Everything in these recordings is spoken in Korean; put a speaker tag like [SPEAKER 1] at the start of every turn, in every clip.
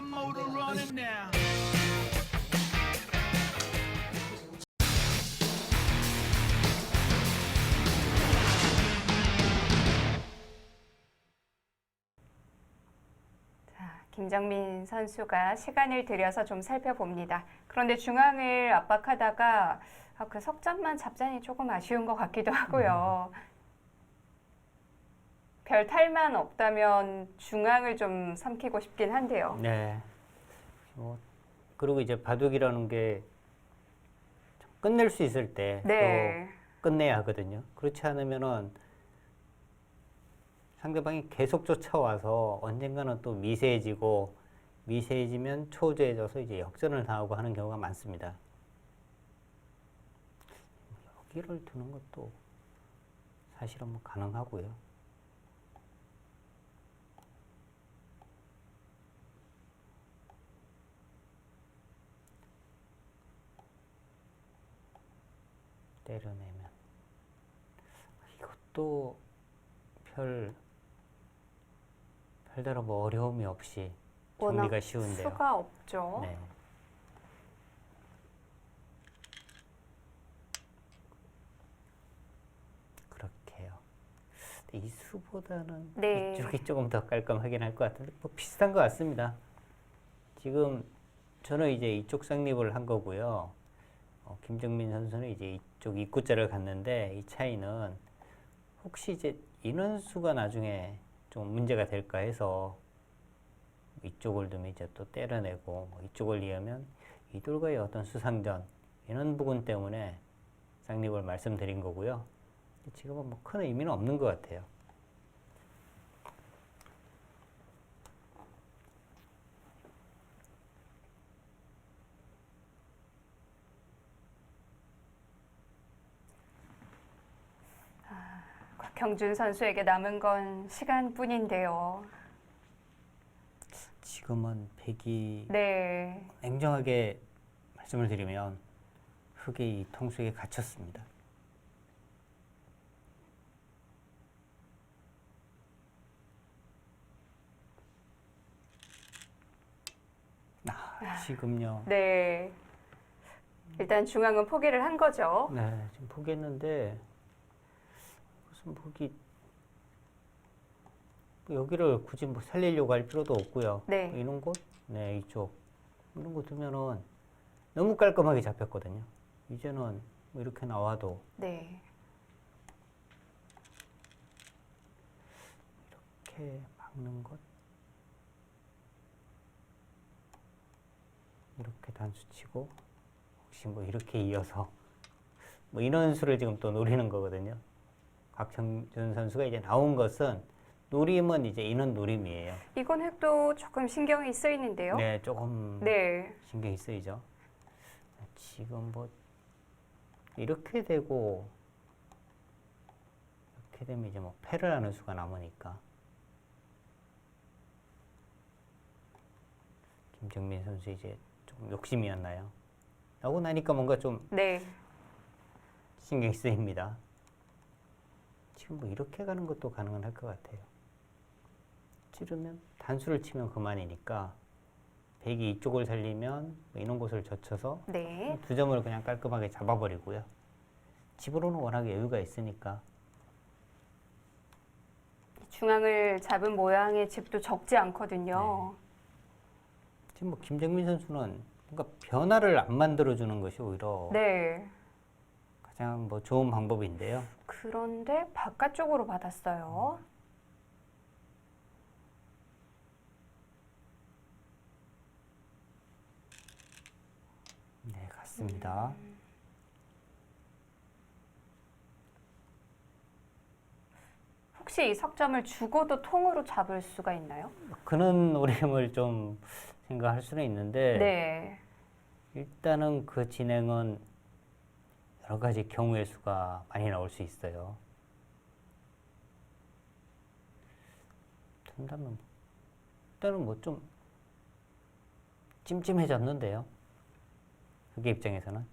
[SPEAKER 1] my motor running now.
[SPEAKER 2] 김정민 선수가 시간을 들여서 좀 살펴봅니다. 그런데 중앙을 압박하다가 그 석점만 잡자니 조금 아쉬운 것 같기도 하고요. 별 탈만 없다면 중앙을 좀 삼키고 싶긴 한데요.
[SPEAKER 3] 네. 그리고 이제 바둑이라는 게 끝낼 수 있을 때
[SPEAKER 2] 네.
[SPEAKER 3] 또 끝내야 하거든요. 그렇지 않으면은 상대방이 계속 쫓아와서 언젠가는 또 미세해지고 미세해지면 초조해져서 이제 역전을 당하고 하는 경우가 많습니다. 여기를 두는 것도 사실은 뭐 가능하고요. 때려내면 이것도 별다른 뭐 어려움이 없이 정리가 쉬운데요.
[SPEAKER 2] 수가 없죠.
[SPEAKER 3] 네. 그렇게요. 이 수보다는
[SPEAKER 2] 네.
[SPEAKER 3] 이쪽이 조금 더 깔끔하긴 할 것 같은데 뭐 비슷한 것 같습니다. 지금 저는 이제 이쪽 쌍립을 한 거고요. 김정민 선수는 이제 이쪽 입구자를 갔는데 이 차이는 혹시 이제 인원수가 나중에 좀 문제가 될까 해서 이쪽을 두면 이제 또 때려내고 이쪽을 이으면 이돌과의 어떤 수상전 이런 부분 때문에 쌍립을 말씀드린 거고요. 지금은 뭐 큰 의미는 없는 것 같아요.
[SPEAKER 2] 곽형준 선수에게 남은 건 시간뿐인데요.
[SPEAKER 3] 지금은 백이
[SPEAKER 2] 네.
[SPEAKER 3] 냉정하게 말씀을 드리면 흙이 이 통속에 갇혔습니다. 지금요.
[SPEAKER 2] 네. 일단 중앙은 포기를 한 거죠.
[SPEAKER 3] 네, 지금 포기했는데 무슨 포기 여기를 굳이 뭐 살리려고 할 필요도 없고요.
[SPEAKER 2] 네.
[SPEAKER 3] 이런 곳, 네, 이쪽 이런 거 두면은 너무 깔끔하게 잡혔거든요. 이제는 뭐 이렇게 나와도
[SPEAKER 2] 네.
[SPEAKER 3] 이렇게 막는 것, 이렇게 단수 치고 혹시 뭐 이렇게 이어서 뭐 이런 수를 지금 또 노리는 거거든요. 곽형준 선수가 이제 나온 것은 노림은 이제 이런 노림이에요.
[SPEAKER 2] 이건 획도 조금 신경이 쓰이는데요.
[SPEAKER 3] 네, 조금
[SPEAKER 2] 네.
[SPEAKER 3] 신경이 쓰이죠. 지금 뭐 이렇게 되고 이렇게 되면 이제 뭐 패를 하는 수가 남으니까 김정민 선수 이제 좀 욕심이었나요? 나오고 나니까 뭔가 좀
[SPEAKER 2] 네.
[SPEAKER 3] 신경이 쓰입니다. 지금 뭐 이렇게 가는 것도 가능은 할 것 같아요. 찌르면 단수를 치면 그만이니까 백이 이쪽을 살리면 뭐 이런 곳을 젖혀서
[SPEAKER 2] 네.
[SPEAKER 3] 두 점을 그냥 깔끔하게 잡아버리고요. 집으로는 워낙 여유가 있으니까
[SPEAKER 2] 중앙을 잡은 모양의 집도 적지 않거든요.
[SPEAKER 3] 지금 뭐 김정민 선수는 뭔가 변화를 안 만들어주는 것이 오히려
[SPEAKER 2] 네.
[SPEAKER 3] 가장 뭐 좋은 방법인데요.
[SPEAKER 2] 그런데 바깥쪽으로 받았어요.
[SPEAKER 3] 네, 같습니다.
[SPEAKER 2] 혹시 이 석점을 죽어도 통으로 잡을 수가 있나요?
[SPEAKER 3] 그런 노림을 좀 생각할 수는 있는데
[SPEAKER 2] 네.
[SPEAKER 3] 일단은 그 진행은 여러 가지 경우의 수가 많이 나올 수 있어요. 된다면 일단은 뭐 좀 찜찜해졌는데요. 그게 입장에서는.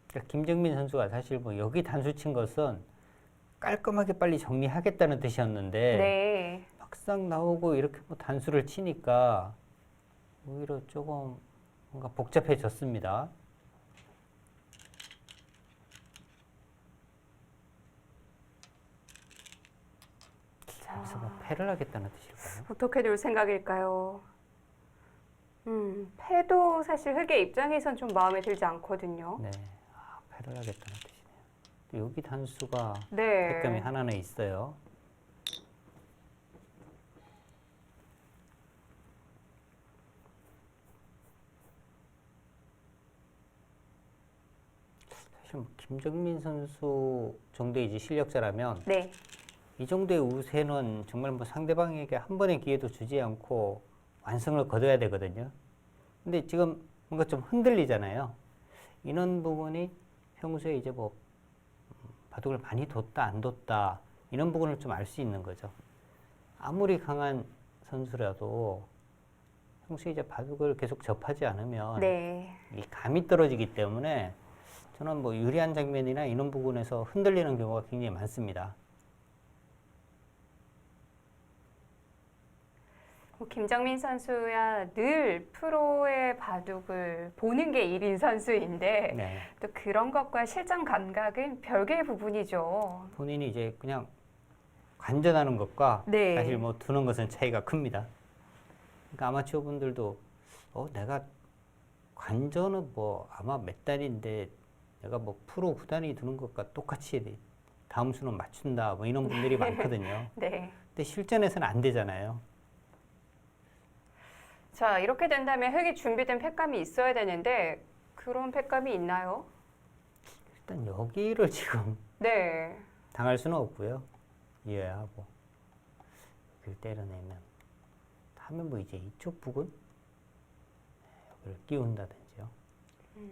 [SPEAKER 3] 그러니까 김정민 선수가 사실 뭐 여기 단수 친 것은 깔끔하게 빨리 정리하겠다는 뜻이었는데
[SPEAKER 2] 네.
[SPEAKER 3] 막 싹 나오고 이렇게 뭐 단수를 치니까 오히려 조금 뭔가 복잡해졌습니다. 그래서 뭐 패를 하겠다는 뜻일까요?
[SPEAKER 2] 어떻게 될 생각일까요? 패도 사실 흑의 입장에선 좀 마음에 들지 않거든요.
[SPEAKER 3] 네, 패를 하겠다는 뜻이네요. 또 여기 단수가
[SPEAKER 2] 네.
[SPEAKER 3] 득점이 하나는 있어요. 사실 뭐 김정민 선수 정도의 이제 실력자라면
[SPEAKER 2] 네.
[SPEAKER 3] 이 정도의 우세는 정말 뭐 상대방에게 한 번의 기회도 주지 않고 완승을 거둬야 되거든요. 근데 지금 뭔가 좀 흔들리잖아요. 이런 부분이 평소에 이제 뭐 바둑을 많이 뒀다 안 뒀다 이런 부분을 좀 알 수 있는 거죠. 아무리 강한 선수라도 평소에 이제 바둑을 계속 접하지 않으면
[SPEAKER 2] 네.
[SPEAKER 3] 이 감이 떨어지기 때문에 저는 뭐 유리한 장면이나 이런 부분에서 흔들리는 경우가 굉장히 많습니다.
[SPEAKER 2] 김정민 선수야 늘 프로의 바둑을 보는 게 일인 선수인데
[SPEAKER 3] 네.
[SPEAKER 2] 또 그런 것과 실전 감각은 별개의 부분이죠.
[SPEAKER 3] 본인이 이제 그냥 관전하는 것과
[SPEAKER 2] 네.
[SPEAKER 3] 사실 뭐 두는 것은 차이가 큽니다. 그러니까 아마추어 분들도 내가 관전은 뭐 아마 몇 단인데 내가 뭐 프로 구단이 두는 것과 똑같이 다음 수는 맞춘다 뭐 이런 분들이 많거든요.
[SPEAKER 2] 네.
[SPEAKER 3] 근데 실전에서는 안 되잖아요.
[SPEAKER 2] 자, 이렇게 된다면 흑이 준비된 팩감이 있어야 되는데 그런 팩감이 있나요?
[SPEAKER 3] 일단 여기를 지금
[SPEAKER 2] 네.
[SPEAKER 3] 당할 수는 없고요. 이해야 하고 여기를 때려내면 하면 뭐 이제 이쪽 부분 여기를 끼운다든지요. 여기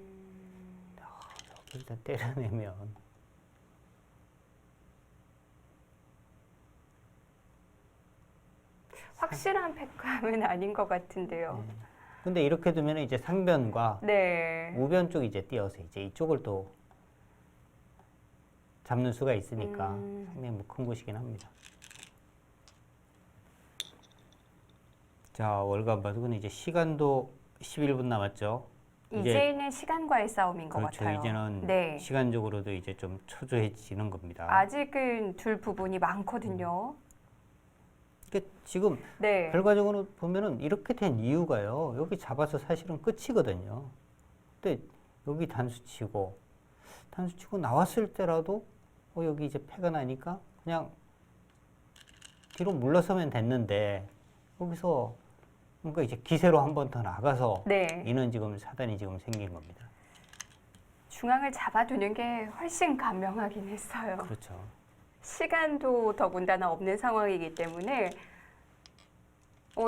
[SPEAKER 3] 일단 때려내면
[SPEAKER 2] 확실한 팩감은 아닌 것 같은데요.
[SPEAKER 3] 근데 이렇게 두면 이제 상변과
[SPEAKER 2] 네.
[SPEAKER 3] 우변 쪽 이제 띄어서 이제 이쪽을 또 잡는 수가 있으니까 상당히 뭐 큰 곳이긴 합니다. 자, 월간 바둑은 이제 시간도 11분 남았죠.
[SPEAKER 2] 이제는 시간과의 싸움인 것
[SPEAKER 3] 그렇죠.
[SPEAKER 2] 같아요.
[SPEAKER 3] 이제는
[SPEAKER 2] 네.
[SPEAKER 3] 시간적으로도 이제 좀 초조해지는 겁니다.
[SPEAKER 2] 아직은 둘 부분이 많거든요.
[SPEAKER 3] 이게 지금
[SPEAKER 2] 네.
[SPEAKER 3] 결과적으로 보면은 이렇게 된 이유가요. 여기 잡아서 사실은 끝이거든요. 근데 여기 단수 치고 나왔을 때라도 여기 이제 패가 나니까 그냥 뒤로 물러서면 됐는데 여기서 뭔가 이제 기세로 한 번 더 나가서
[SPEAKER 2] 네.
[SPEAKER 3] 이는 지금 사단이 지금 생긴 겁니다.
[SPEAKER 2] 중앙을 잡아두는 게 훨씬 간명하긴 했어요.
[SPEAKER 3] 그렇죠.
[SPEAKER 2] 시간도 더군다나 없는 상황이기 때문에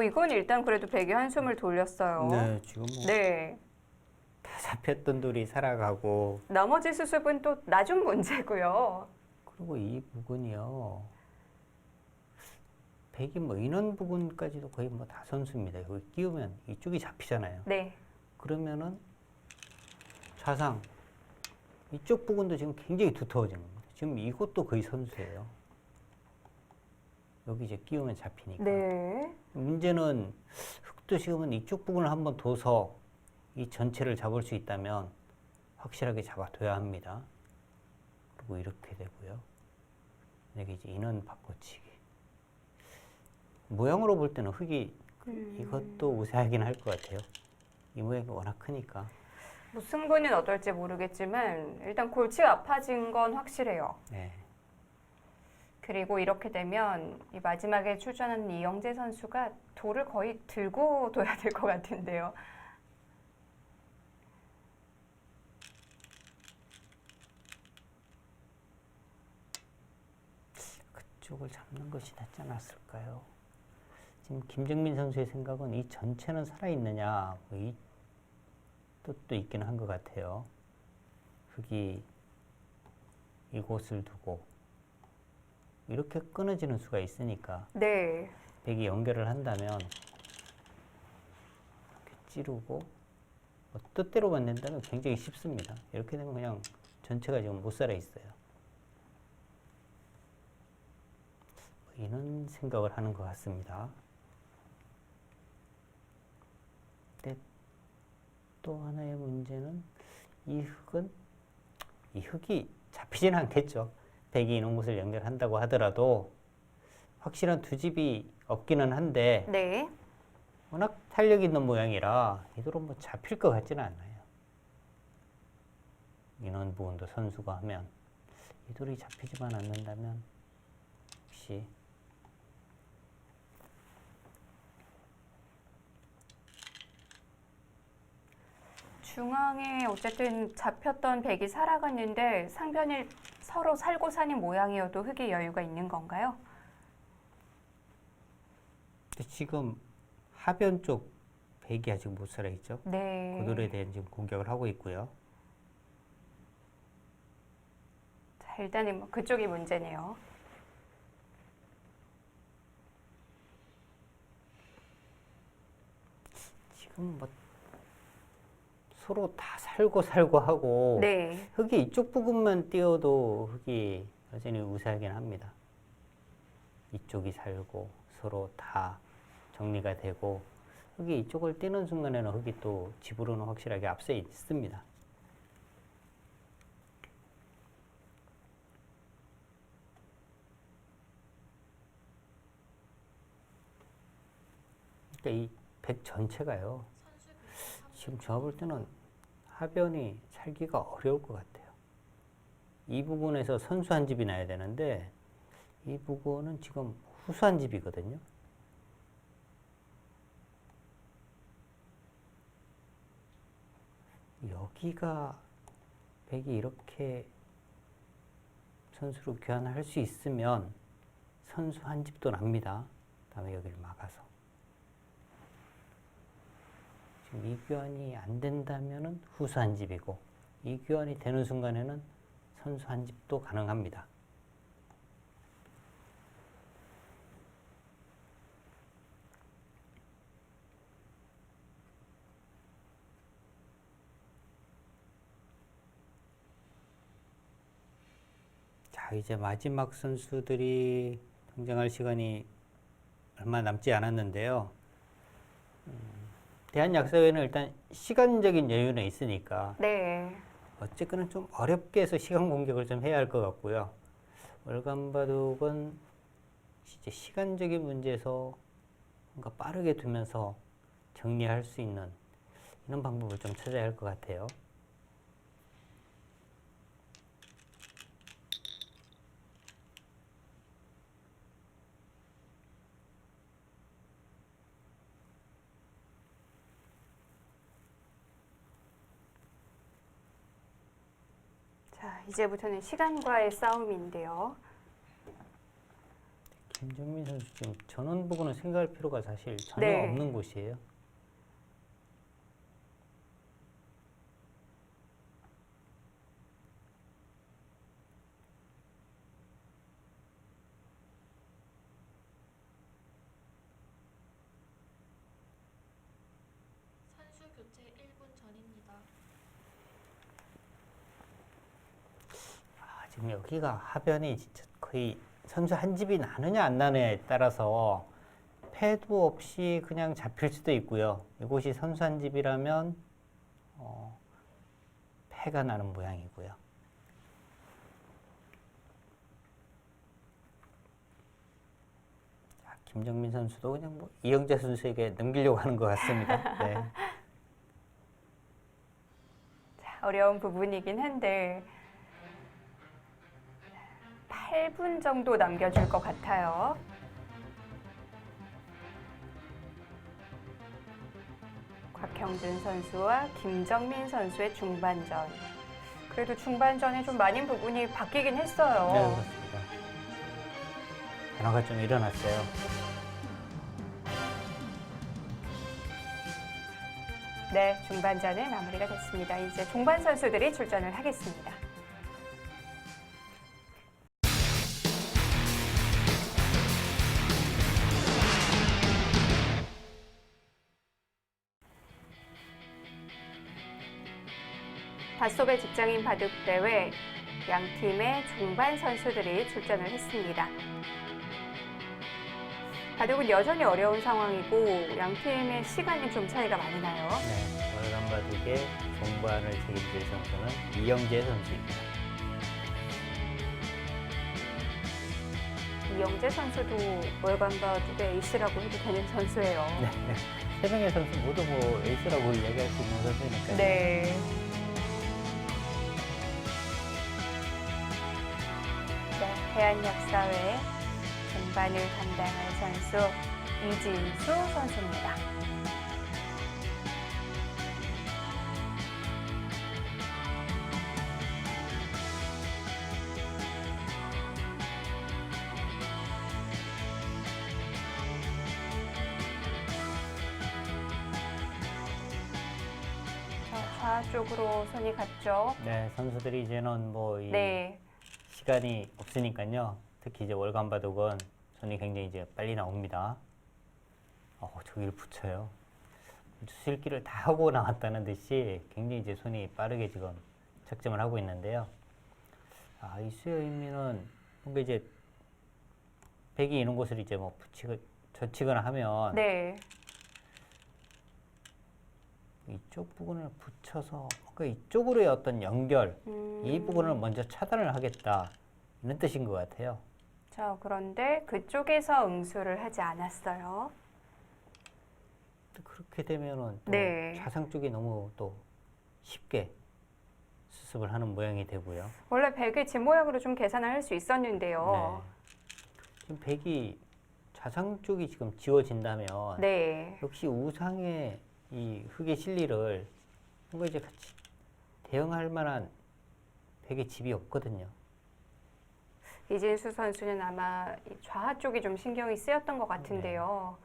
[SPEAKER 2] 이건 일단 그래도 백이 한숨을 돌렸어요.
[SPEAKER 3] 네, 지금 뭐
[SPEAKER 2] 네.
[SPEAKER 3] 다 잡혔던 돌이 살아가고
[SPEAKER 2] 나머지 수습은 또 나중 문제고요.
[SPEAKER 3] 그리고 이 부분이요. 백이 뭐 인원 부분까지도 거의 뭐 다 선수입니다. 여기 끼우면 이쪽이 잡히잖아요.
[SPEAKER 2] 네.
[SPEAKER 3] 그러면은 좌상 이쪽 부분도 지금 굉장히 두터워진 겁니다. 지금 이것도 거의 선수예요. 여기 이제 끼우면 잡히니까.
[SPEAKER 2] 네.
[SPEAKER 3] 문제는 흑도 지금은 이쪽 부분을 한번 둬서 이 전체를 잡을 수 있다면 확실하게 잡아둬야 합니다. 그리고 이렇게 되고요. 만약에 이제 인원 바꿔치기. 모양으로 볼 때는 흑이 이것도 우세하긴 할 것 같아요. 이 모양이 워낙 크니까.
[SPEAKER 2] 뭐 승부는 어떨지 모르겠지만 일단 골치가 아파진 건 확실해요.
[SPEAKER 3] 네.
[SPEAKER 2] 그리고 이렇게 되면 이 마지막에 출전하는 이영재 선수가 돌을 거의 들고 둬야 될 것 같은데요.
[SPEAKER 3] 그쪽을 잡는 것이 낫지 않았을까요? 지금 김정민 선수의 생각은 이 전체는 살아있느냐, 뭐 이 뜻도 있기는 한 것 같아요. 흑이 이곳을 두고 이렇게 끊어지는 수가 있으니까
[SPEAKER 2] 네.
[SPEAKER 3] 백이 연결을 한다면 이렇게 찌르고 뭐 뜻대로만 낸다면 굉장히 쉽습니다. 이렇게 되면 그냥 전체가 지금 못 살아 있어요. 이런 이런 생각을 하는 것 같습니다. 근데 또 하나의 문제는 이 흙이 잡히지는 않겠죠. 백이 있는 곳을 연결한다고 하더라도 확실한 두 집이 없기는 한데
[SPEAKER 2] 네.
[SPEAKER 3] 워낙 탄력 있는 모양이라 이대로 뭐 잡힐 것 같지는 않아요. 인원 부분도 선수가 하면 이 돌이 잡히지만 않는다면 혹시
[SPEAKER 2] 중앙에 어쨌든 잡혔던 백이 살아갔는데 상변이 서로 살고 사는 모양이어도 흙의 여유가 있는 건가요?
[SPEAKER 3] 근데 지금 하변 쪽 백이 아직 못 살아 있죠.
[SPEAKER 2] 네.
[SPEAKER 3] 그 돌에 대한 지금 공격을 하고 있고요.
[SPEAKER 2] 자, 일단은 뭐 그쪽이 문제네요.
[SPEAKER 3] 지금 뭐 서로 다 살고 하고
[SPEAKER 2] 네.
[SPEAKER 3] 흙이 이쪽 부분만 띄어도 흙이 여전히 우세하긴 합니다. 이쪽이 살고 서로 다 정리가 되고 흙이 이쪽을 띄는 순간에는 흙이 또 집으로는 확실하게 앞서 있습니다. 그러니까 이 백 전체가요. 지금 제가 볼 때는 하변이 살기가 어려울 것 같아요. 이 부분에서 선수 한 집이 나야 되는데 이 부분은 지금 후수 한 집이거든요. 여기가 백이 이렇게 선수로 교환할 수 있으면 선수 한 집도 납니다. 다음에 여기를 막아서. 지금 이 교환이 안 된다면은 후수 한 집이고 이 교환이 되는 순간에는 선수 한 집도 가능합니다. 자, 이제 마지막 선수들이 등장할 시간이 얼마 남지 않았는데요. 대한약사회는 일단 시간적인 여유는 있으니까
[SPEAKER 2] 네.
[SPEAKER 3] 어쨌거나 좀 어렵게 해서 시간 공격을 좀 해야 할 것 같고요. 월간바둑은 이제 시간적인 문제에서 뭔가 빠르게 두면서 정리할 수 있는 이런 방법을 좀 찾아야 할 것 같아요.
[SPEAKER 2] 자, 이제부터는 시간과의 싸움인데요.
[SPEAKER 3] 김정민 선수 지금 전원 부분은 생각할 필요가 사실 전혀
[SPEAKER 2] 네.
[SPEAKER 3] 없는 곳이에요.
[SPEAKER 1] 선수 교체 1분 전입니다.
[SPEAKER 3] 지금 여기가 하변이 진짜 거의 선수 한 집이 나느냐 안 나느냐에 따라서 패도 없이 그냥 잡힐 수도 있고요. 이곳이 선수 한 집이라면 패가 나는 모양이고요. 자, 김정민 선수도 그냥 뭐 이영재 선수에게 넘기려고 하는 것 같습니다. 네.
[SPEAKER 2] 자, 어려운 부분이긴 한데 8분 정도 남겨줄 것 같아요. 곽형준 선수와 김정민 선수의 중반전. 그래도 중반전에 좀 많은 부분이 바뀌긴 했어요.
[SPEAKER 3] 네, 그렇습니다. 변화가 좀 일어났어요.
[SPEAKER 2] 네, 중반전은 마무리가 됐습니다. 이제 종반 선수들이 출전을 하겠습니다. 닷소배 직장인 바둑대회 양 팀의 종반 선수들이 출전을 했습니다. 바둑은 여전히 어려운 상황이고 양 팀의 시간이 좀 차이가 많이 나요.
[SPEAKER 3] 네, 월간 바둑의 종반을 책임질 선수는 이영재 선수입니다.
[SPEAKER 2] 이영재 선수도 월간 바둑의 에이스라고 해도 되는 선수예요.
[SPEAKER 3] 네, 세 명의 선수 모두 뭐 에이스라고 이야기할 수 있는 선수니까요.
[SPEAKER 2] 네. 네, 대한역사회 전반을 담당할 선수 이진수 선수입니다. 자, 좌쪽으로 손이 갔죠.
[SPEAKER 3] 네, 선수들이 이제는 뭐 이
[SPEAKER 2] 네.
[SPEAKER 3] 시간이 없으니까요. 특히 이제 월간 바둑은 손이 굉장히 이제 빨리 나옵니다. 저기를 붙여요. 수실기를 다 하고 나왔다는 듯이 굉장히 이제 손이 빠르게 지금 착점을 하고 있는데요. 이수의 의미는 뭔가 이제 백이 있는 곳을 이제 뭐 젖히거나 하면
[SPEAKER 2] 네.
[SPEAKER 3] 이쪽 부분을 붙여서 뭔가 이쪽으로의 어떤 연결, 이 부분을 먼저 차단을 하겠다 이런 뜻인 것 같아요.
[SPEAKER 2] 자, 그런데 그쪽에서 응수를 하지 않았어요.
[SPEAKER 3] 그렇게 되면은 또
[SPEAKER 2] 네.
[SPEAKER 3] 좌상 쪽이 너무 또 쉽게 수습을 하는 모양이 되고요.
[SPEAKER 2] 원래 백의 집 모양으로 좀 계산을 할 수 있었는데요.
[SPEAKER 3] 네. 지금 백이 좌상 쪽이 지금 지워진다면
[SPEAKER 2] 네.
[SPEAKER 3] 역시 우상의 이 흙의 실리를 뭔가 이제 같이 대응할 만한 백의 집이 없거든요.
[SPEAKER 2] 이진수 선수는 아마 이 좌하 쪽이 좀 신경이 쓰였던 것 같은데요.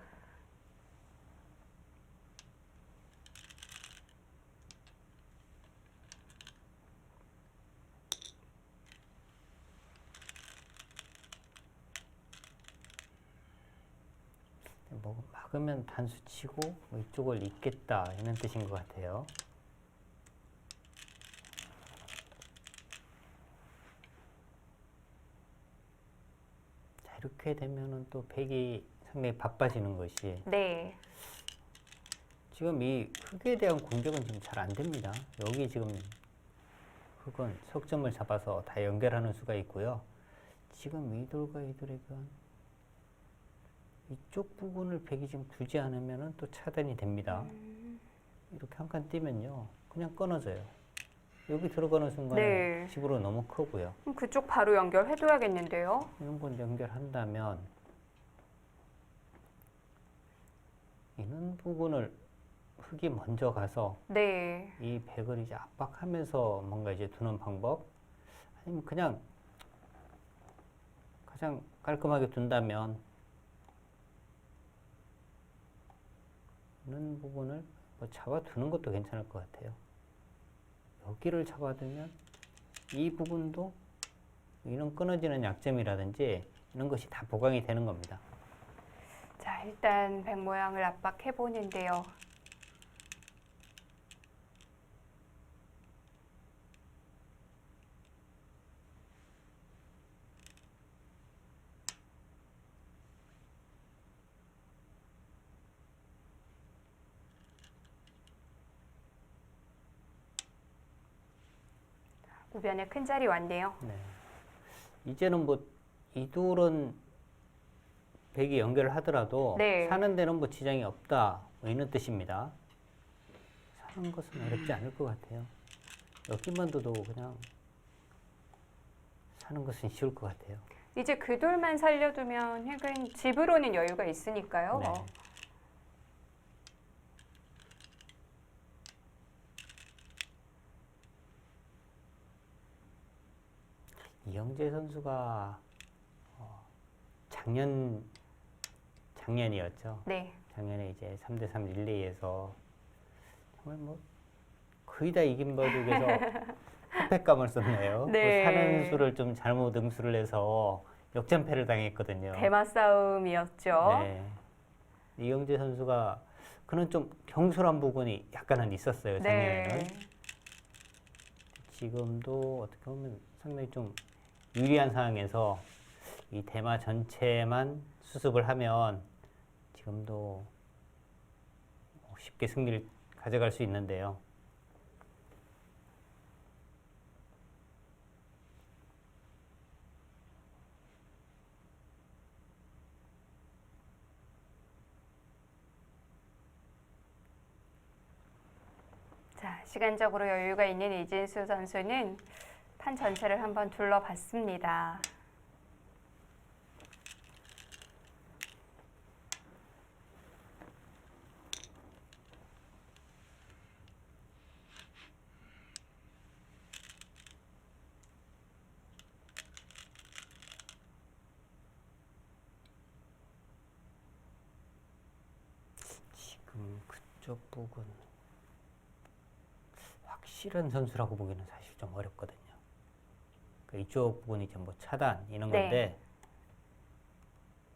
[SPEAKER 3] 뭐 막으면 단수 치고 뭐 이쪽을 잇겠다 이런 뜻인 것 같아요. 자, 이렇게 되면은 또 백이 상당히 바빠지는 것이
[SPEAKER 2] 네.
[SPEAKER 3] 지금 이 흙에 대한 공격은 지금 잘 안 됩니다. 여기 지금 흙은 석점을 잡아서 다 연결하는 수가 있고요. 지금 이 돌과 이 돌에 대한 이쪽 부분을 백이 지금 두지 않으면 또 차단이 됩니다. 이렇게 한 칸 띄면요. 그냥 끊어져요. 여기 들어가는 순간에
[SPEAKER 2] 네.
[SPEAKER 3] 집으로 너무 크고요.
[SPEAKER 2] 그럼 그쪽 바로 연결해둬야겠는데요.
[SPEAKER 3] 이런 건 연결한다면 이런 부분을 흙이 먼저 가서
[SPEAKER 2] 네.
[SPEAKER 3] 이 백을 이제 압박하면서 뭔가 이제 두는 방법 아니면 그냥 가장 깔끔하게 둔다면 이런 부분을 뭐 잡아두는 것도 괜찮을 것 같아요. 여기를 잡아두면 이 부분도 이런 끊어지는 약점이라든지 이런 것이 다 보강이 되는 겁니다.
[SPEAKER 2] 자, 일단 백 모양을 압박해 보는데요. 우변에 큰 자리 왔네요.
[SPEAKER 3] 네. 이제는 뭐 이둘은 백이 연결을 하더라도
[SPEAKER 2] 네.
[SPEAKER 3] 사는 데는 뭐 지장이 없다 뭐 이런 뜻입니다. 사는 것은 어렵지 않을 것 같아요. 여기만 둬도 그냥 사는 것은 쉬울 것 같아요.
[SPEAKER 2] 이제 그 돌만 살려두면 획은 집으로는 여유가 있으니까요.
[SPEAKER 3] 네. 이영재 선수가 작년이었죠.
[SPEAKER 2] 네.
[SPEAKER 3] 작년에 이제 3대3 릴레이에서 정말 뭐 거의 다 이긴 바둑에서 패감을 썼네요.
[SPEAKER 2] 네.
[SPEAKER 3] 뭐 사는 수를 좀 잘못 응수를 해서 역전패를 당했거든요.
[SPEAKER 2] 대마 싸움이었죠.
[SPEAKER 3] 네. 이영재 선수가 그는 좀 경솔한 부분이 약간은 있었어요. 작년에는.
[SPEAKER 2] 네.
[SPEAKER 3] 지금도 어떻게 보면 상당히 좀 유리한 상황에서 이 대마 전체만 수습을 하면 지금도 쉽게 승리를 가져갈 수 있는데요.
[SPEAKER 2] 자, 시간적으로 여유가 있는 이진수 선수는 판 전체를 한번 둘러봤습니다.
[SPEAKER 3] 지금 그쪽 부분 확실한 선수라고 보기는 사실 좀 어렵거든요. 그러니까 이쪽 부분이 이제 뭐 차단 이런
[SPEAKER 2] 네.
[SPEAKER 3] 건데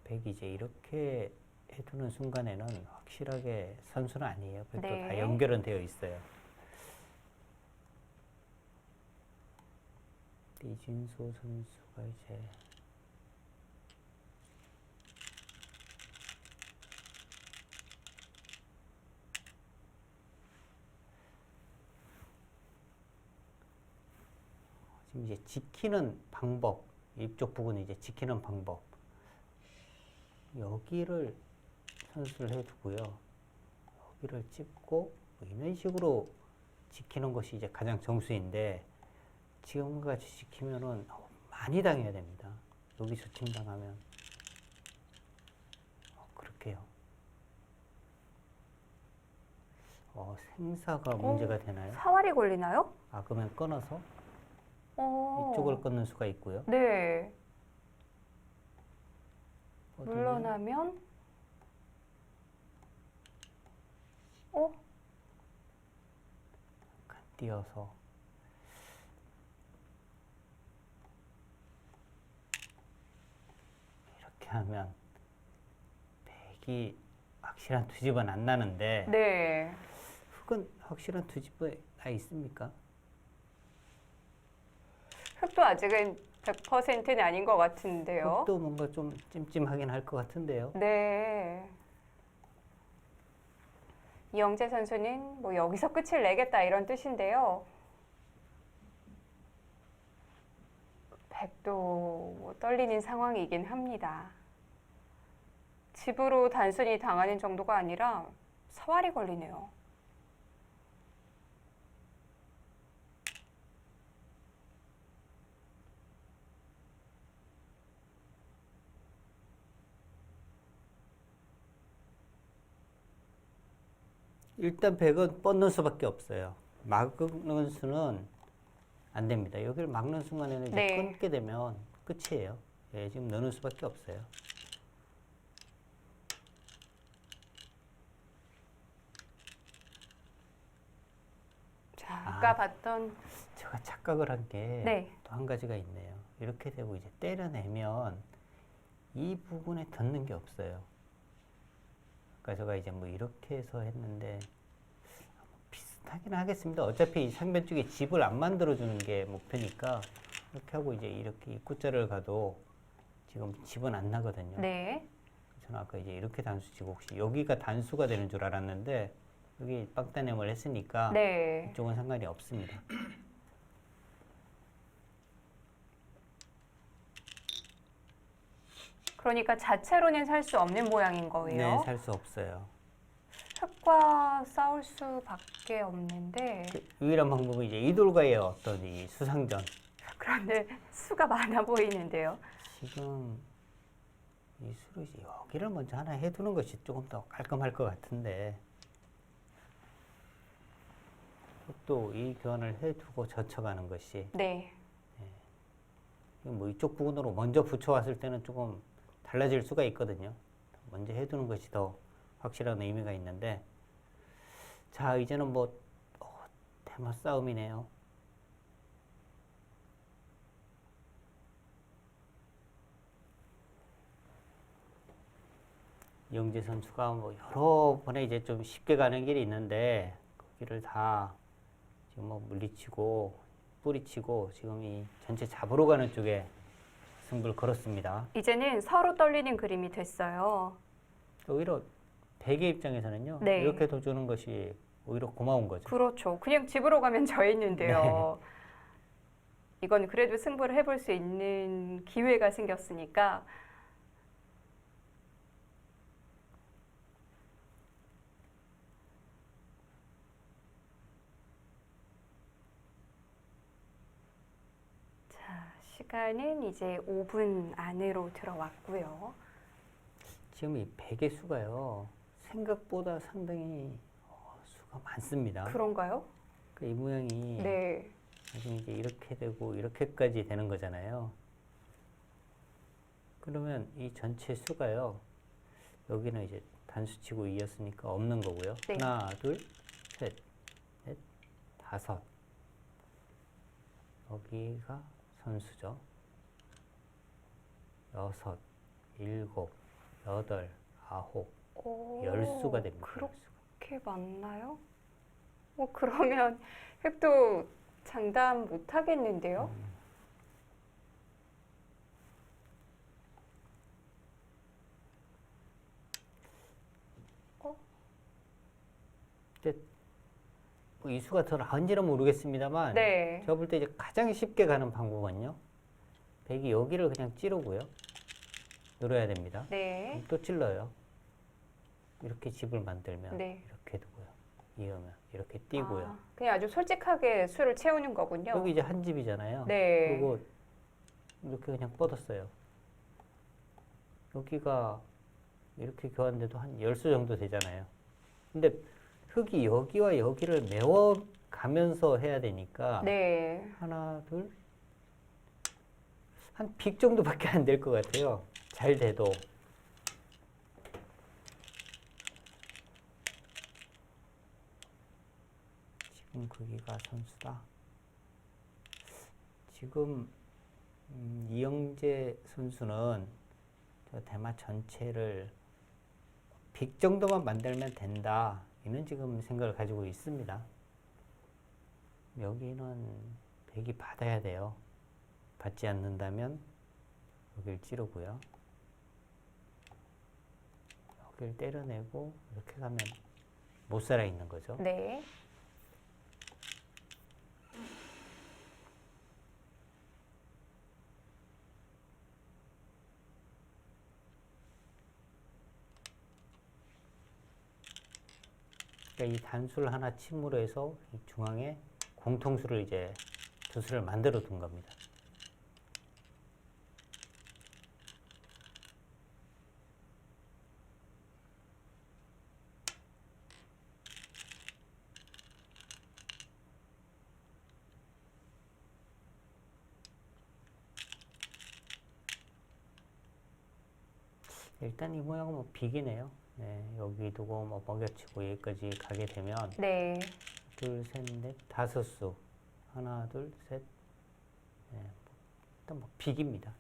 [SPEAKER 3] 백이 이제 이렇게 해두는 순간에는 확실하게 선수는 아니에요. 백도
[SPEAKER 2] 네.
[SPEAKER 3] 다 연결은 되어 있어요. 이진수 선수가 이제 지금 이제 지키는 방법, 이쪽 부분은 이제 지키는 방법. 여기를 선수를 해두고요. 여기를 찝고 뭐 이런 식으로 지키는 것이 이제 가장 정수인데 지금과 같이 지키면은 많이 당해야 됩니다. 여기서 침당하면 그렇게요. 생사가 문제가 되나요?
[SPEAKER 2] 사활이 걸리나요?
[SPEAKER 3] 아, 그러면 끊어서
[SPEAKER 2] 어.
[SPEAKER 3] 이쪽을 끊는 수가 있고요.
[SPEAKER 2] 네.
[SPEAKER 3] 뻗으면
[SPEAKER 2] 물러나면 어?
[SPEAKER 3] 약간 띄어서 이렇게 하면 백이 확실한 투집은 안 나는데
[SPEAKER 2] 네.
[SPEAKER 3] 흙은 확실한 투집이 나 있습니까?
[SPEAKER 2] 흙도 아직은 100%는 아닌 것 같은데요.
[SPEAKER 3] 흙도 뭔가 좀 찜찜하긴 할 것 같은데요.
[SPEAKER 2] 네. 이영재 선수는 뭐 여기서 끝을 내겠다 이런 뜻인데요. 백도 뭐 떨리는 상황이긴 합니다. 집으로 단순히 당하는 정도가 아니라 사활이 걸리네요.
[SPEAKER 3] 일단 백은 뻗는 수밖에 없어요. 막는 수는 안 됩니다. 여기를 막는 순간에는 이제
[SPEAKER 2] 네.
[SPEAKER 3] 끊게 되면 끝이에요. 예, 지금 넣는 수밖에 없어요.
[SPEAKER 2] 자, 아까
[SPEAKER 3] 아.
[SPEAKER 2] 봤던
[SPEAKER 3] 제가 착각을 한 게
[SPEAKER 2] 네.
[SPEAKER 3] 또 한 가지가 있네요. 이렇게 되고 이제 때려내면 이 부분에 닿는 게 없어요. 그러니까 제가 이제 뭐 이렇게 해서 했는데 비슷하긴 하겠습니다. 어차피 이 상변 쪽에 집을 안 만들어 주는 게 목표니까 이렇게 하고 이제 이렇게 입구자를 가도 지금 집은 안 나거든요.
[SPEAKER 2] 네.
[SPEAKER 3] 저는 아까 이제 이렇게 단수 치고 혹시 여기가 단수가 되는 줄 알았는데 여기 빵따냄을 했으니까
[SPEAKER 2] 네.
[SPEAKER 3] 이쪽은 상관이 없습니다.
[SPEAKER 2] 그러니까 자체로는 살 수 없는 모양인 거예요.
[SPEAKER 3] 네, 살 수 없어요.
[SPEAKER 2] 흙과 싸울 수밖에 없는데
[SPEAKER 3] 그 유일한 방법은 이제 이돌과의 어떤 이 수상전.
[SPEAKER 2] 그런데 수가 많아 보이는데요.
[SPEAKER 3] 지금 이 수를 여기를 먼저 하나 해두는 것이 조금 더 깔끔할 것 같은데 또 이 교환을 해두고 젖혀가는 것이
[SPEAKER 2] 네.
[SPEAKER 3] 뭐 이쪽 부분으로 먼저 붙여왔을 때는 조금 달라질 수가 있거든요. 먼저 해두는 것이 더 확실한 의미가 있는데 자 이제는 뭐 대마 싸움이네요. 이영재 선수가 뭐 여러 번에 이제 좀 쉽게 가는 길이 있는데 거기를 다 지금 뭐 물리치고 뿌리치고 지금 이 전체 잡으러 가는 쪽에 승부를 걸었습니다.
[SPEAKER 2] 이제는 서로 떨리는 그림이 됐어요.
[SPEAKER 3] 오히려 백의 입장에서는요.
[SPEAKER 2] 네.
[SPEAKER 3] 이렇게 둬주는 것이 오히려 고마운 거죠.
[SPEAKER 2] 그렇죠. 그냥 집으로 가면 져 있는데요.
[SPEAKER 3] 네.
[SPEAKER 2] 이건 그래도 승부를 해볼 수 있는 기회가 생겼으니까. 자, 시간은 이제 5분 안으로 들어왔고요.
[SPEAKER 3] 지금 이 백의 수가요. 생각보다 상당히 수가 많습니다.
[SPEAKER 2] 그런가요?
[SPEAKER 3] 그러니까 이 모양이
[SPEAKER 2] 네.
[SPEAKER 3] 나중에 이제 이렇게 되고 이렇게까지 되는 거잖아요. 그러면 이 전체 수가요. 여기는 이제 단수치고 2였으니까 없는 거고요.
[SPEAKER 2] 네.
[SPEAKER 3] 하나, 둘, 셋, 넷, 다섯. 여기가 선수죠. 여섯, 일곱, 여덟, 아홉,
[SPEAKER 2] 오,
[SPEAKER 3] 열 수가 됩니다. 열 수가.
[SPEAKER 2] 그렇게 맞나요? 그러면 획도 장담 못 하겠는데요?
[SPEAKER 3] 근데 뭐이 수가 더 나은지는 모르겠습니다만
[SPEAKER 2] 네.
[SPEAKER 3] 제가 볼 때 이제 가장 쉽게 가는 방법은요. 백이 여기를 그냥 찌르고요. 눌러야 됩니다.
[SPEAKER 2] 네.
[SPEAKER 3] 또 찔러요. 이렇게 집을 만들면
[SPEAKER 2] 네.
[SPEAKER 3] 이렇게 두고요. 이으면 이렇게 띄고요.
[SPEAKER 2] 아, 그냥 아주 솔직하게 수를 채우는 거군요.
[SPEAKER 3] 여기 이제 한 집이잖아요.
[SPEAKER 2] 네.
[SPEAKER 3] 그리고 이렇게 그냥 뻗었어요. 여기가 이렇게 교환돼도 한 10수 정도 되잖아요. 근데 흙이 여기와 여기를 메워 가면서 해야 되니까
[SPEAKER 2] 네.
[SPEAKER 3] 하나, 둘, 한 빅 정도밖에 안 될 것 같아요. 잘 돼도. 지금 크기가 선수다. 지금 이영재 선수는 저 대마 전체를 빅 정도만 만들면 된다. 이는 지금 생각을 가지고 있습니다. 여기는 백이 받아야 돼요. 받지 않는다면 여기를 찌르고요. 여기를 때려내고 이렇게 가면 못 살아 있는 거죠.
[SPEAKER 2] 네.
[SPEAKER 3] 그러니까 이 단수를 하나 침으로 해서 이 중앙에 공통수를 이제 두 수를 만들어 둔 겁니다. 일단 이 모양은 뭐 빅이네요. 네, 여기 두고 뭐 먹여치고 여기까지 가게 되면
[SPEAKER 2] 네.
[SPEAKER 3] 둘, 셋, 넷, 다섯 수. 하나, 둘, 셋. 네, 일단 뭐 빅입니다.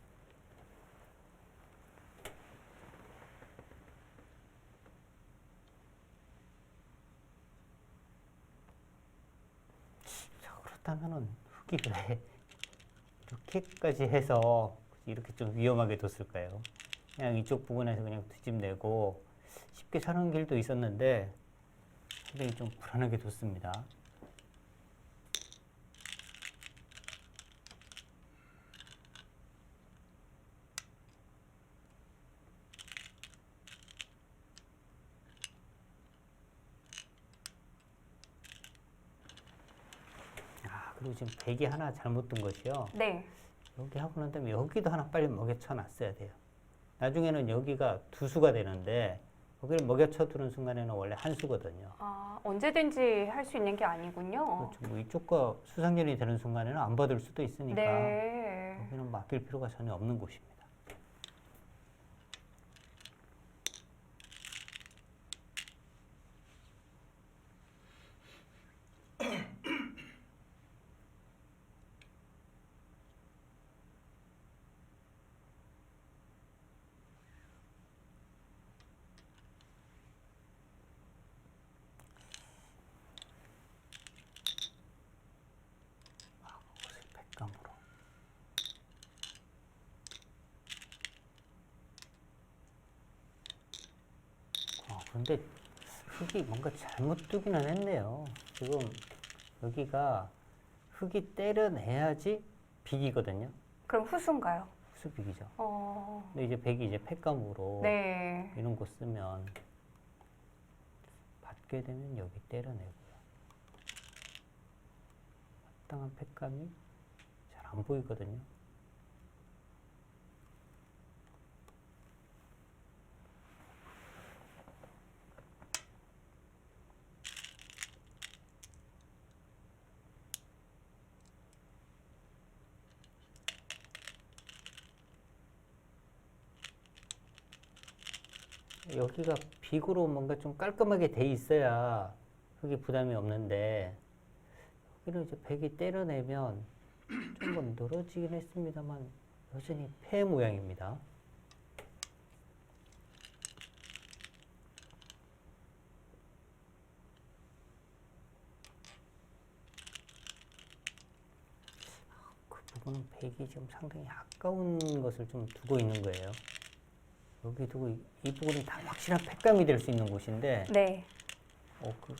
[SPEAKER 3] 자, 그렇다면은 흙이 왜 이렇게까지 해서 이렇게 좀 위험하게 뒀을까요? 그냥 이쪽 부분에서 그냥 뒤집내고 쉽게 사는 길도 있었는데 굉장히 좀 불안하게 뒀습니다. 그리고 지금 백이 하나 잘못 둔 것이요.
[SPEAKER 2] 네.
[SPEAKER 3] 여기 하고 난 다음에 여기도 하나 빨리 먹여쳐 놨어야 돼요. 나중에는 여기가 두 수가 되는데 여기를 먹여쳐 두는 순간에는 원래 한 수거든요.
[SPEAKER 2] 아, 언제든지 할 수 있는 게 아니군요.
[SPEAKER 3] 그렇죠. 뭐 이쪽과 수상전이 되는 순간에는 안 받을 수도 있으니까
[SPEAKER 2] 네.
[SPEAKER 3] 여기는 맡길 필요가 전혀 없는 곳입니다. 옷을 백감으로. 근데 흙이 뭔가 잘못 두기는 했네요. 지금 여기가 흙이 때려내야지 비기거든요.
[SPEAKER 2] 그럼 후수인가요?
[SPEAKER 3] 수비기죠.
[SPEAKER 2] 어,
[SPEAKER 3] 근데 이제 백이 이제 팩감으로
[SPEAKER 2] 네.
[SPEAKER 3] 이런 거 쓰면 받게 되면 여기 때려내고요. 합당한 팩감이 잘 안 보이거든요. 여기가 빅으로 뭔가 좀 깔끔하게 돼 있어야 흙이 부담이 없는데 여기를 이제 백이 때려내면 좀 늘어지긴 했습니다만 여전히 폐 모양입니다. 그 부분은 백이 지금 상당히 아까운 것을 좀 두고 있는 거예요. 여기 두고 이 부분이 다 확실한 팩감이 될 수 있는 곳인데
[SPEAKER 2] 네.
[SPEAKER 3] 그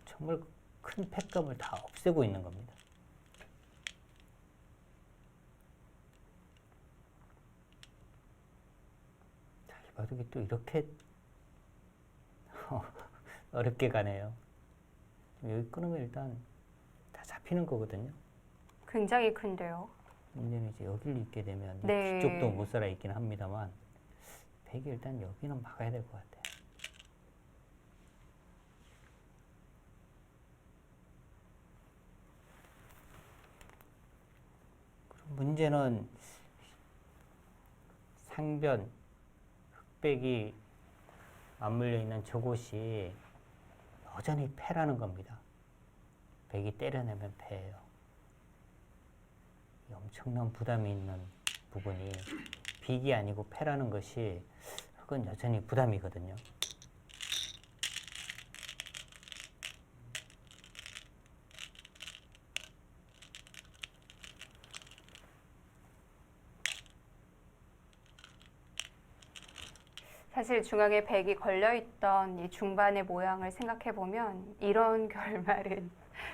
[SPEAKER 3] 정말 큰 팩감을 다 없애고 있는 겁니다. 자, 이 바둑이 또 이렇게 어렵게 가네요. 여기 끊으면 일단 다 잡히는 거거든요.
[SPEAKER 2] 굉장히 큰데요.
[SPEAKER 3] 문제는 이제 여기를 잇게 되면
[SPEAKER 2] 네.
[SPEAKER 3] 뒤쪽도 못 살아 있긴 합니다만 백이 일단 여기는 막아야 될 것 같아요. 문제는 상변, 흑백이 맞물려 있는 저곳이 여전히 패라는 겁니다. 백이 때려내면 패예요. 이 엄청난 부담이 있는 부분이 빅이 아니고 패라는 것이 흑은 여전히 부담이거든요.
[SPEAKER 2] 사실 중앙에 백이 걸려있던 이 중반의 모양을 생각해보면 이런 결말은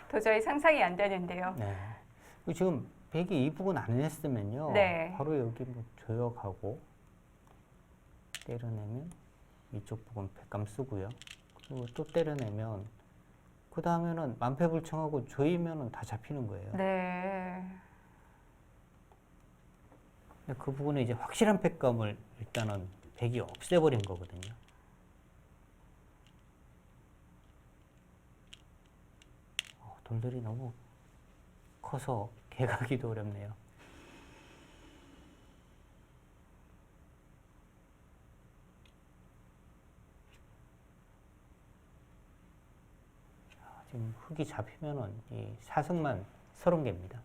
[SPEAKER 2] 도저히 상상이 안 되는데요.
[SPEAKER 3] 네. 지금 백이 이 부분 안 했으면요.
[SPEAKER 2] 네.
[SPEAKER 3] 바로 여기 뭐 조역하고 때려내면 이쪽 부분 백감 쓰고요. 그리고 또 때려내면 그 다음에는 만패불청하고 조이면은 다 잡히는 거예요.
[SPEAKER 2] 네.
[SPEAKER 3] 근데 그 부분에 이제 확실한 팩감을 일단은 백이 없애버린 거거든요. 돌들이 너무 커서 개가기도 어렵네요. 지금 흙이 잡히면은 이 사승만 30개입니다.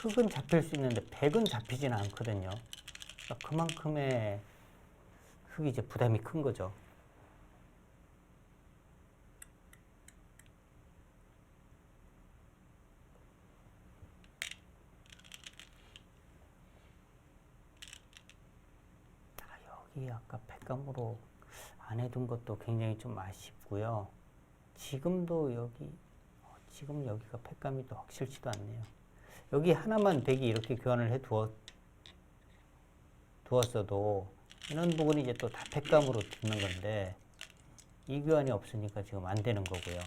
[SPEAKER 3] 흙은 잡힐 수 있는데 백은 잡히지는 않거든요. 그러니까 그만큼의 흙이 이제 부담이 큰 거죠. 여기 아까 백감으로 안 해둔 것도 굉장히 좀 아쉽고요. 지금도 지금 여기가 백감이 또 확실치도 않네요. 여기 하나만 백이 이렇게 교환을 해 두었어도 이런 부분이 이제 또 다 백감으로 듣는 건데 이 교환이 없으니까 지금 안 되는 거고요.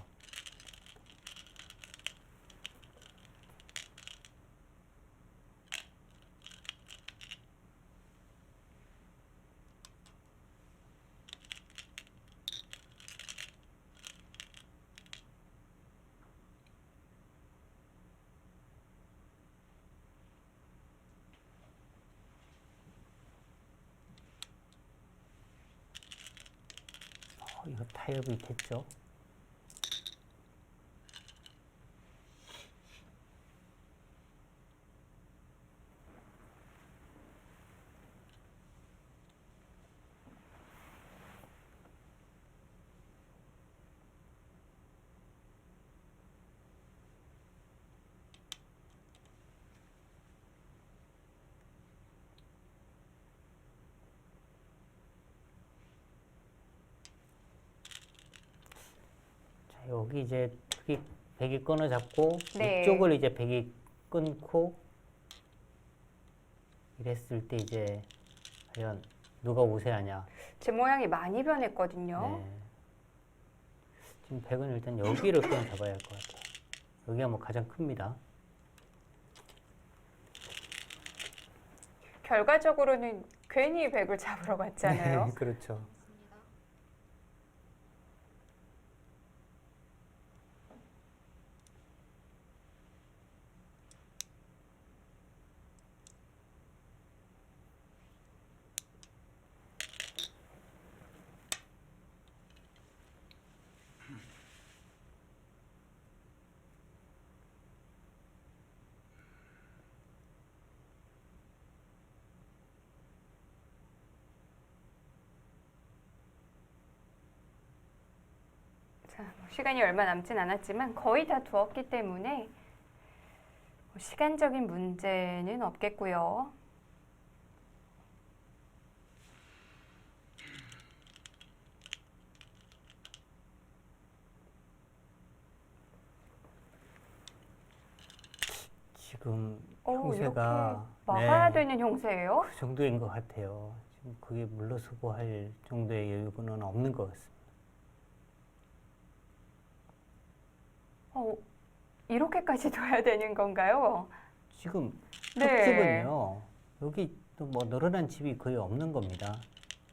[SPEAKER 3] 이거 타협이 됐죠. 여기 이제 백이 끊어 잡고
[SPEAKER 2] 네.
[SPEAKER 3] 이쪽을 이제 백이 끊고 이랬을 때 이제 과연 누가 우세하냐.
[SPEAKER 2] 제 모양이 많이 변했거든요.
[SPEAKER 3] 네. 지금 백은 일단 여기를 끊어 잡아야 할 것 같아요. 여기가 뭐 가장 큽니다.
[SPEAKER 2] 결과적으로는 괜히 백을 잡으러 갔잖아요.
[SPEAKER 3] 네, 그렇죠.
[SPEAKER 1] 맞습니다.
[SPEAKER 2] 자, 시간이 얼마 남진 않았지만 거의 다 두었기 때문에 시간적인 문제는 없겠고요.
[SPEAKER 3] 지금
[SPEAKER 2] 이렇게
[SPEAKER 3] 형세가
[SPEAKER 2] 막아야 되는 형세예요?
[SPEAKER 3] 그 정도인 것 같아요. 지금 그게 물러서고할 정도의 여유는 없는 것 같습니다.
[SPEAKER 2] 이렇게까지 둬야 되는 건가요?
[SPEAKER 3] 지금
[SPEAKER 2] 네.
[SPEAKER 3] 흙집은요. 여기 또 뭐 늘어난 집이 거의 없는 겁니다.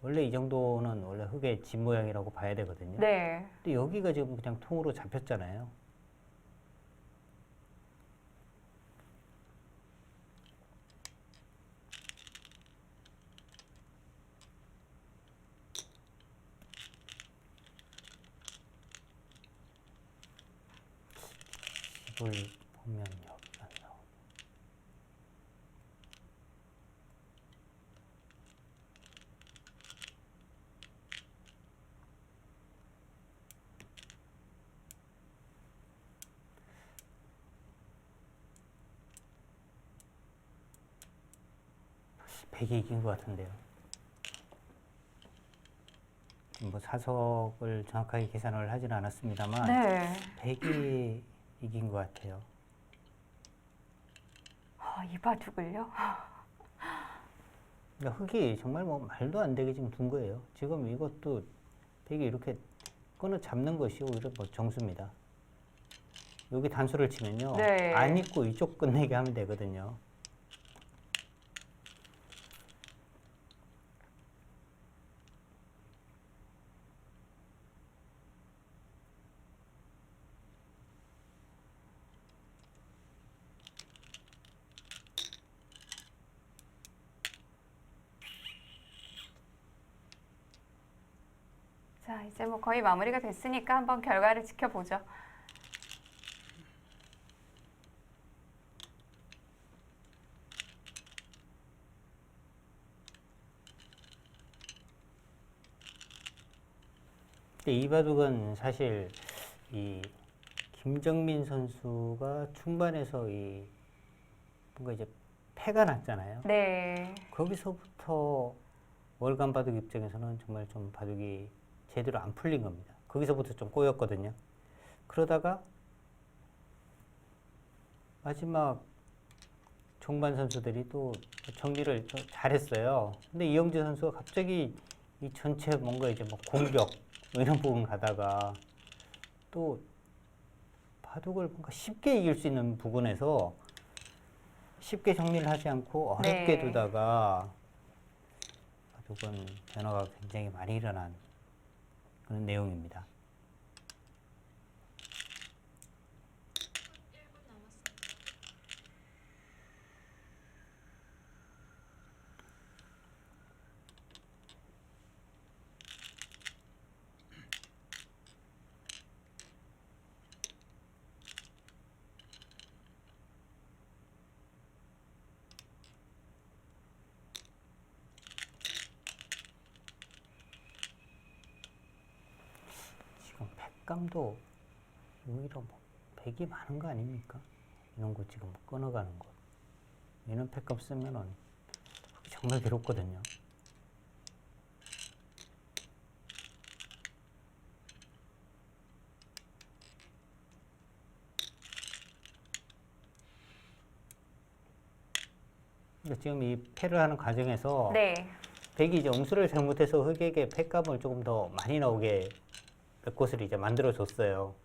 [SPEAKER 3] 원래 이 정도는 원래 흙의 집 모양이라고 봐야 되거든요.
[SPEAKER 2] 네.
[SPEAKER 3] 근데 여기가 지금 그냥 통으로 잡혔잖아요. 집을 보면 여기가 나오죠. 백이 이긴 것 같은데요. 뭐 사석을 정확하게 계산을 하지는 않았습니다만
[SPEAKER 2] 네.
[SPEAKER 3] 백이 이긴 것 같아요.
[SPEAKER 2] 이 바둑을요?
[SPEAKER 3] 그러니까 흙이 정말 뭐 말도 안 되게 지금 둔 거예요. 지금 이것도 백이 이렇게 끊어 잡는 것이 오히려 뭐 정수입니다. 여기 단수를 치면요.
[SPEAKER 2] 네.
[SPEAKER 3] 안 있고 이쪽 끝내게 하면 되거든요.
[SPEAKER 2] 자, 이제 뭐 거의 마무리가 됐으니까 한번 결과를 지켜보죠.
[SPEAKER 3] 근데 이 바둑은 사실 이 김정민 선수가 중반에서 이 뭔가 이제 패가 났잖아요.
[SPEAKER 2] 네.
[SPEAKER 3] 거기서부터 월간 바둑 입장에서는 정말 좀 바둑이 제대로 안 풀린 겁니다. 거기서부터 좀 꼬였거든요. 그러다가 마지막 종반 선수들이 또 정리를 좀 잘했어요. 근데 이영재 선수가 갑자기 이 전체 뭔가 이제 뭐 공격 뭐 이런 부분 가다가 또 바둑을 뭔가 쉽게 이길 수 있는 부분에서 쉽게 정리를 하지 않고 어렵게
[SPEAKER 2] 네.
[SPEAKER 3] 두다가 바둑은 변화가 굉장히 많이 일어난 그런 내용입니다.
[SPEAKER 1] 1분 남았습니다.
[SPEAKER 3] 지금 백감도 오히려 뭐 백이 많은 거 아닙니까? 이런 거 지금 끊어가는 거. 이런 백감 쓰면은 정말 괴롭거든요. 근데 지금 이 패를 하는 과정에서
[SPEAKER 2] 네.
[SPEAKER 3] 백이 이제 옹수를 잘못해서 흑에게 패감을 조금 더 많이 나오게 몇 곳을 이제 만들어 줬어요.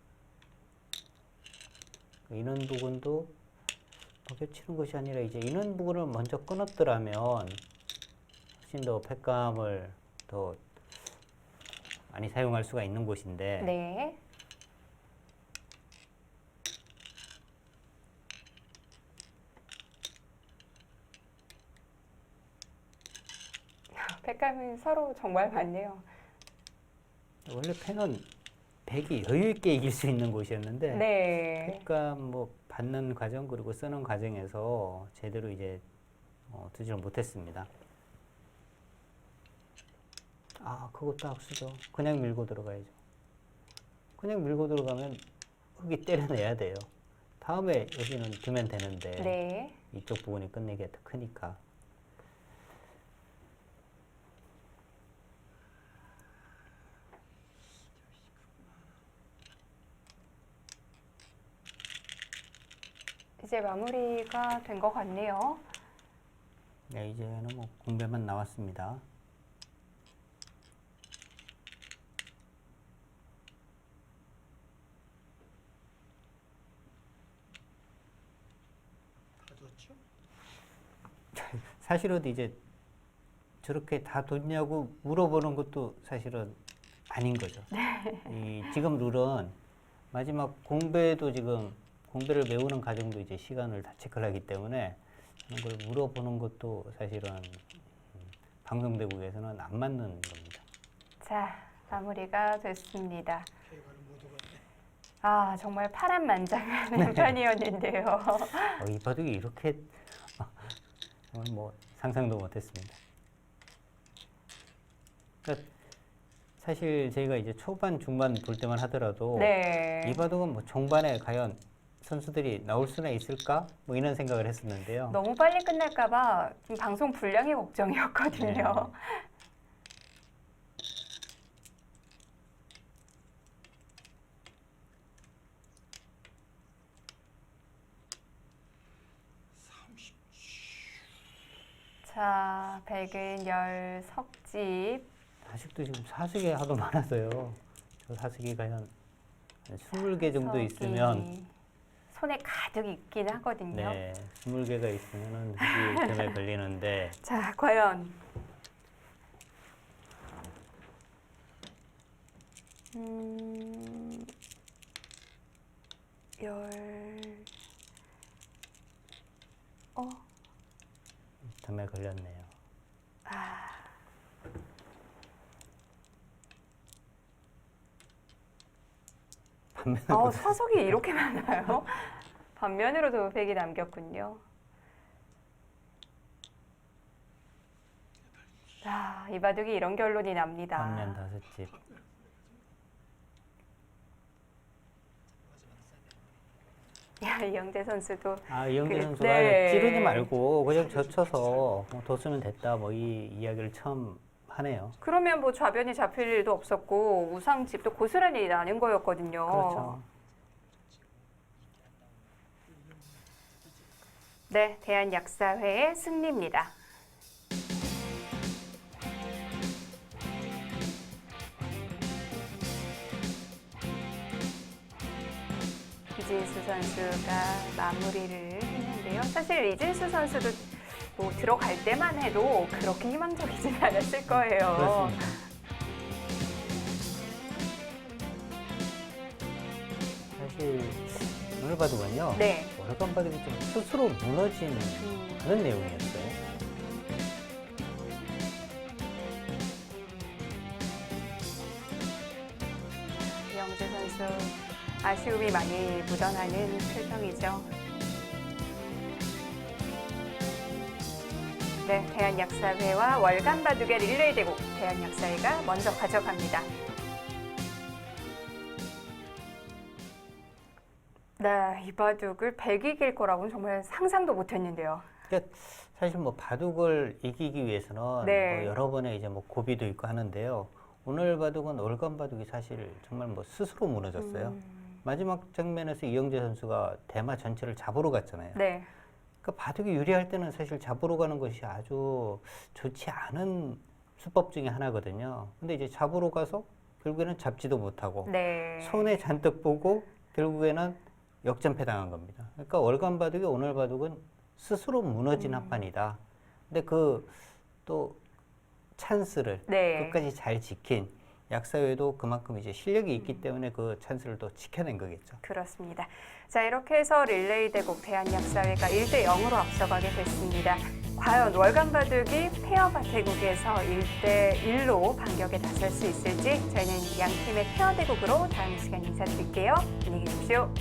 [SPEAKER 3] 이런 부분도 먹여치는 것이 아니라 이제 이런 부분을 먼저 끊었더라면 훨씬 더 패감을 더 많이 사용할 수가 있는 곳인데
[SPEAKER 2] 네. 백감은 서로 정말 많네요.
[SPEAKER 3] 원래 패는 백이 여유 있게 이길 수 있는 곳이었는데
[SPEAKER 2] 네.
[SPEAKER 3] 패감 뭐 받는 과정 그리고 쓰는 과정에서 제대로 이제 두지를 못했습니다. 아, 그것도 악수죠. 그냥 밀고 들어가야죠. 그냥 밀고 들어가면 흙이 때려내야 돼요. 다음에 여기는 두면 되는데
[SPEAKER 2] 네.
[SPEAKER 3] 이쪽 부분이 끝내기가 더 크니까.
[SPEAKER 2] 이제 마무리가 된 것 같네요.
[SPEAKER 3] 네, 이제는 뭐 공배만 나왔습니다.
[SPEAKER 1] 다 줬죠?
[SPEAKER 3] 사실은 이제 저렇게 다 뒀냐고 물어보는 것도 사실은 아닌 거죠. 지금 룰은 마지막 공배도 지금 공배를 메우는 과정도 이제 시간을 다 체크를 하기 때문에 그런 걸 물어보는 것도 사실은 방송대국에서는 안 맞는 겁니다.
[SPEAKER 2] 자, 마무리가 됐습니다.
[SPEAKER 1] 결과는 모두 같네.
[SPEAKER 2] 아, 정말 파란만장한 편이었는데요.
[SPEAKER 3] 이 바둑이 이렇게 정말 뭐 상상도 못했습니다. 그러니까 사실 저희가 이제 초반, 중반 볼 때만 하더라도
[SPEAKER 2] 네.
[SPEAKER 3] 이 바둑은 뭐 종반에 과연 선수들이 나올 수나 있을까? 뭐 이런 생각을 했었는데요.
[SPEAKER 2] 너무 빨리 끝날까봐 좀 방송 분량이 걱정이었거든요. 자, 백은 열 석집.
[SPEAKER 3] 아직도 지금 사색이 하도 많아서요. 저 사색이 과연 20개 정도
[SPEAKER 2] 석이
[SPEAKER 3] 있으면
[SPEAKER 2] 손에 가득 있긴 하거든요.
[SPEAKER 3] 네, 20개가 있으면은 흙이 뜸에 걸리는데
[SPEAKER 2] 자, 과연 열
[SPEAKER 3] 뜸에 걸렸네요.
[SPEAKER 2] 사석이 이렇게 많아요? 반면으로도 백이 남겼군요. 자, 이 바둑이 이런 결론이 납니다.
[SPEAKER 3] 반면 5집.
[SPEAKER 2] 야, 이영재 선수도
[SPEAKER 3] 이영재 선수가
[SPEAKER 2] 네.
[SPEAKER 3] 찌르지 말고 그냥 젖혀서 뒀으면 됐다. 뭐 이 이야기를 처음 하네요.
[SPEAKER 2] 그러면 뭐 좌변이 잡힐 일도 없었고 우상집도 고스란히 나는 거였거든요.
[SPEAKER 3] 그렇죠.
[SPEAKER 2] 네, 대한약사회의 승리입니다. 이진수 선수가 마무리를 했는데요. 사실 이진수 선수도 뭐 들어갈 때만 해도 그렇게 희망적이진 않았을 거예요.
[SPEAKER 3] 그렇습니다. 사실 오늘 바둑은요.
[SPEAKER 2] 네.
[SPEAKER 3] 월간 바둑이 좀 스스로 무너진 그런 내용이었어요.
[SPEAKER 2] 이영재 선수 아쉬움이 많이 묻어나는 표정이죠. 네, 대한약사회와 월간 바둑의 릴레이 대국 대한약사회가 먼저 가져갑니다. 네, 이 바둑을 100 이길 거라고는 정말 상상도 못했는데요.
[SPEAKER 3] 그러니까 사실 뭐 바둑을 이기기 위해서는
[SPEAKER 2] 네.
[SPEAKER 3] 뭐 여러 번의 이제 뭐 고비도 있고 하는데요. 오늘 바둑은 월간 바둑이 사실 정말 뭐 스스로 무너졌어요. 마지막 장면에서 이영재 선수가 대마 전체를 잡으러 갔잖아요.
[SPEAKER 2] 네,
[SPEAKER 3] 그러니까 바둑이 유리할 때는 사실 잡으러 가는 것이 아주 좋지 않은 수법 중에 하나거든요. 근데 이제 잡으러 가서 결국에는 잡지도 못하고
[SPEAKER 2] 네.
[SPEAKER 3] 손에 잔뜩 보고 결국에는 역전패 당한 겁니다. 그러니까 월간 바둑이 오늘 바둑은 스스로 무너진 합판이다. 근데 그 또 찬스를
[SPEAKER 2] 네.
[SPEAKER 3] 끝까지 잘 지킨 약사회도 그만큼 이제 실력이 있기 때문에 그 찬스를 또 지켜낸 거겠죠.
[SPEAKER 2] 그렇습니다. 자, 이렇게 해서 릴레이 대국 대한약사회가 1대 0으로 앞서가게 됐습니다. 과연 월간 바둑이 페어 대국에서 1대 1로 반격에 나설 수 있을지 저희는 양 팀의 페어 대국으로 다음 시간 인사드릴게요. 안녕히 계십시오.